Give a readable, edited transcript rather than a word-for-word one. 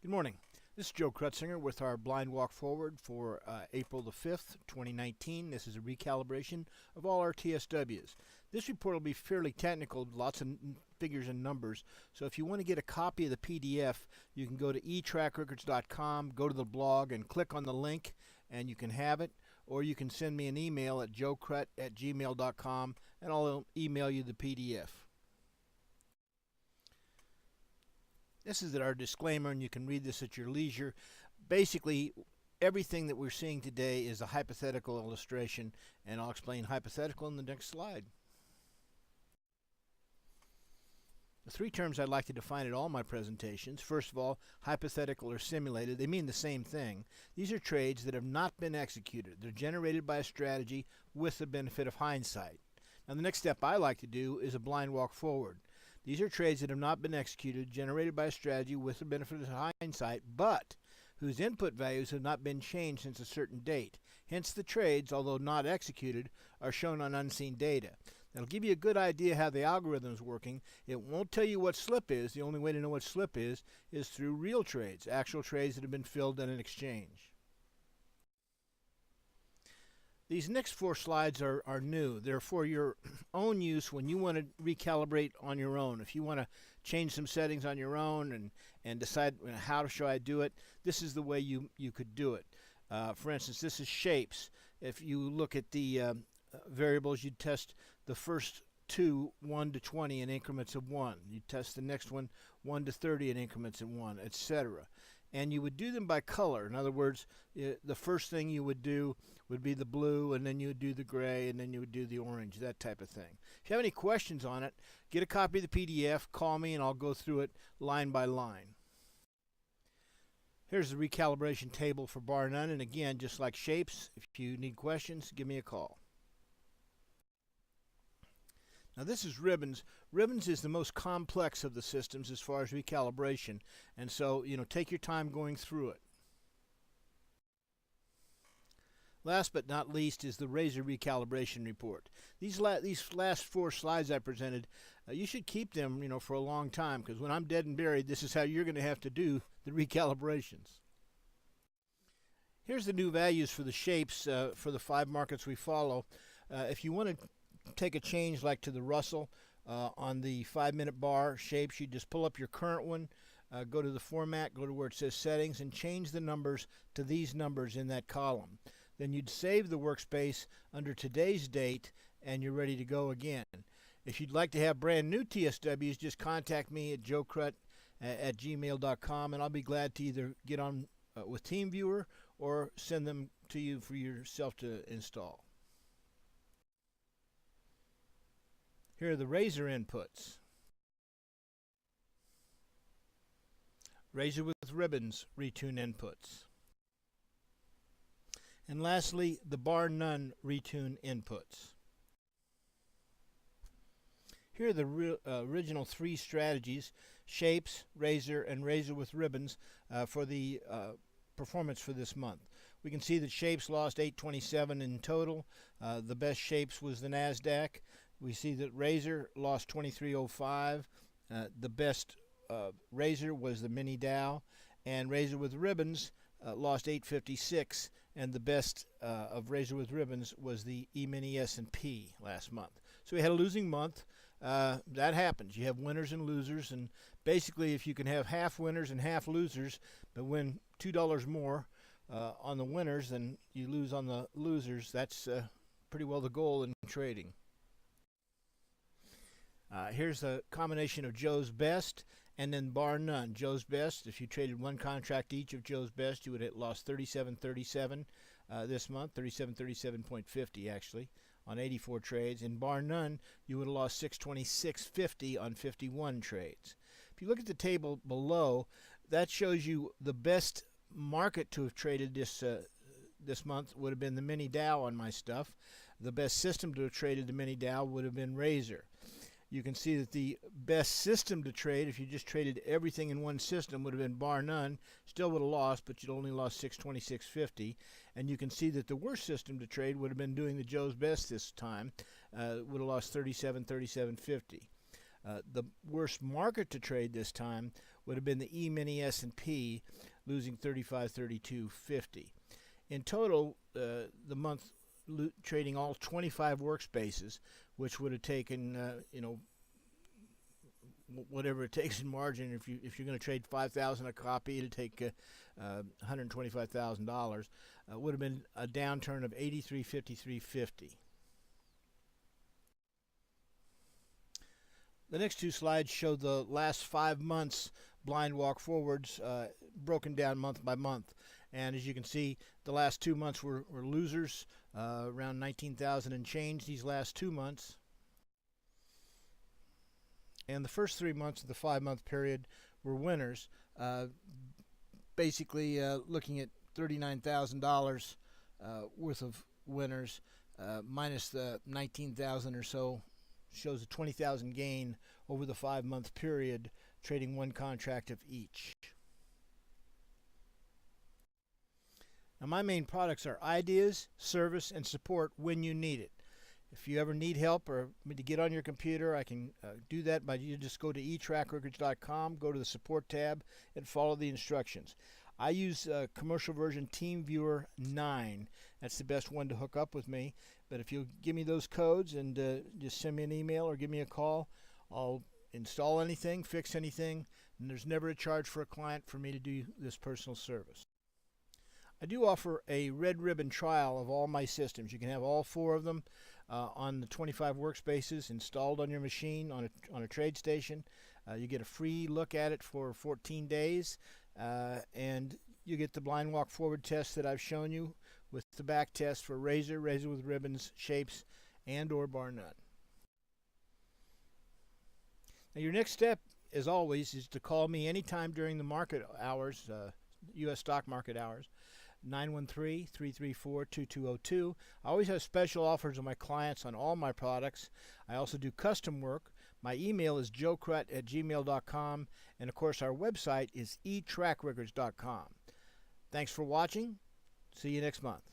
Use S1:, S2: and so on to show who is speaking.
S1: Good morning. This is Joe Krutzinger with our blind walk forward for April the 5th, 2019. This is a recalibration of all our TSWs. This report will be fairly technical, lots of figures and numbers. So if you want to get a copy of the PDF, you can go to etrackrecords.com, go to the blog and click on the link and you can have it. Or you can send me an email at joecrut@gmail.com and I'll email you the PDF. This is our disclaimer, and you can read this at your leisure. Basically, everything that we're seeing today is a hypothetical illustration, and I'll explain hypothetical in the next slide. The three terms I'd like to define at all my presentations. First of all, hypothetical or simulated. They mean the same thing. These are trades that have not been executed. They're generated by a strategy with the benefit of hindsight. Now, the next step I like to do is a blind walk forward. These are trades that have not been executed, generated by a strategy with the benefit of hindsight, but whose input values have not been changed since a certain date. Hence, the trades, although not executed, are shown on unseen data. That'll give you a good idea how the algorithm is working. It won't tell you what slip is. The only way to know what slip is through real trades, actual trades that have been filled in an exchange. These next four slides are new. They're for your own use when you want to recalibrate on your own. If you want to change some settings on your own and decide how should I do it, this is the way you could do it. For instance, this is shapes. If you look at the variables, you'd test the first two 1 to 20 in increments of 1. You test the next one 1 to 30 in increments of 1, etc. And you would do them by color. In other words, the first thing you would do would be the blue, and then you would do the gray, and then you would do the orange, that type of thing. If you have any questions on it, get a copy of the PDF, call me, and I'll go through it line by line. Here's the recalibration table for bar none, and again, just like shapes, if you need questions, give me a call. Now this is ribbons. Ribbons is the most complex of the systems as far as recalibration, and so take your time going through it. Last but not least is the Razor Recalibration Report. These last four slides I presented, you should keep them for a long time, because when I'm dead and buried, this is how you're going to have to do the recalibrations. Here's the new values for the shapes for the 5 markets we follow. If you want to take a change like to the Russell on the 5-minute bar shapes, you just pull up your current one, go to the format, go to where it says settings, and change the numbers to these numbers in that column. Then you'd save the workspace under today's date and you're ready to go again. If you'd like to have brand new TSWs, just contact me at joecrut@gmail.com and I'll be glad to either get on with TeamViewer or send them to you for yourself to install. Here are the Razor inputs. Razor with ribbons retune inputs. And lastly, the bar none retune inputs. Here are the original 3 strategies, shapes, Razor, and Razor with ribbons for the performance for this month. We can see that shapes lost 827 in total. The best shapes was the NASDAQ. We see that Razor lost 2305. The best Razor was the mini Dow, and Razor with ribbons lost 856, and the best of Razor with ribbons was the E-mini S&P last month. So we had a losing month. That happens. You have winners and losers, and basically if you can have half winners and half losers but win $2 more on the winners than you lose on the losers, that's pretty well the goal in trading. Here's a combination of Joe's best and then bar none. Joe's best, if you traded one contract each of Joe's best, you would have lost 37.37 this month, 37.50 actually, on 84 trades. In bar none, you would have lost 626.50 on 51 trades. If you look at the table below, that shows you the best market to have traded this month would have been the mini Dow on my stuff. The best system to have traded the mini Dow would have been Razor. You can see that the best system to trade, if you just traded everything in one system, would have been bar none. Still would have lost, but you'd only lost 626.50. And you can see that the worst system to trade would have been doing the Joe's best this time. Would have lost 37.50. The worst market to trade this time would have been the E-mini S&P, losing 35.32.50. In total, the month trading all 25 workspaces, which would have taken whatever it takes in margin. If you're going to trade 5,000 a copy, it'll take $125,000. Would have been a downturn of 83.53.50. The next two slides show the last 5 months blind walk forwards, broken down month by month. And as you can see, the last 2 months were losers, around 19,000 and change these last 2 months. And the first 3 months of the 5-month period were winners, basically looking at $39,000 worth of winners, minus the 19,000 or so, shows a 20,000 gain over the 5-month period, trading one contract of each. Now, my main products are ideas, service, and support when you need it. If you ever need help or me to get on your computer, I can do that by you just go to etrackrecords.com, go to the support tab, and follow the instructions. I use commercial version TeamViewer 9. That's the best one to hook up with me. But if you'll give me those codes and just send me an email or give me a call, I'll install anything, fix anything, and there's never a charge for a client for me to do this personal service. I do offer a red ribbon trial of all my systems. You can have all 4 of them on the 25 workspaces installed on your machine on a trade station. You get a free look at it for 14 days, and you get the blind walk forward test that I've shown you with the back test for razor with ribbons, shapes, and or bar nut. Now, your next step, as always, is to call me anytime during the market hours, U.S. stock market hours, 913-334-2202. I always have special offers on my clients on all my products. I also do custom work. My email is joecrut@gmail.com, and of course our website is etrackrecords.com. Thanks for watching. See you next month.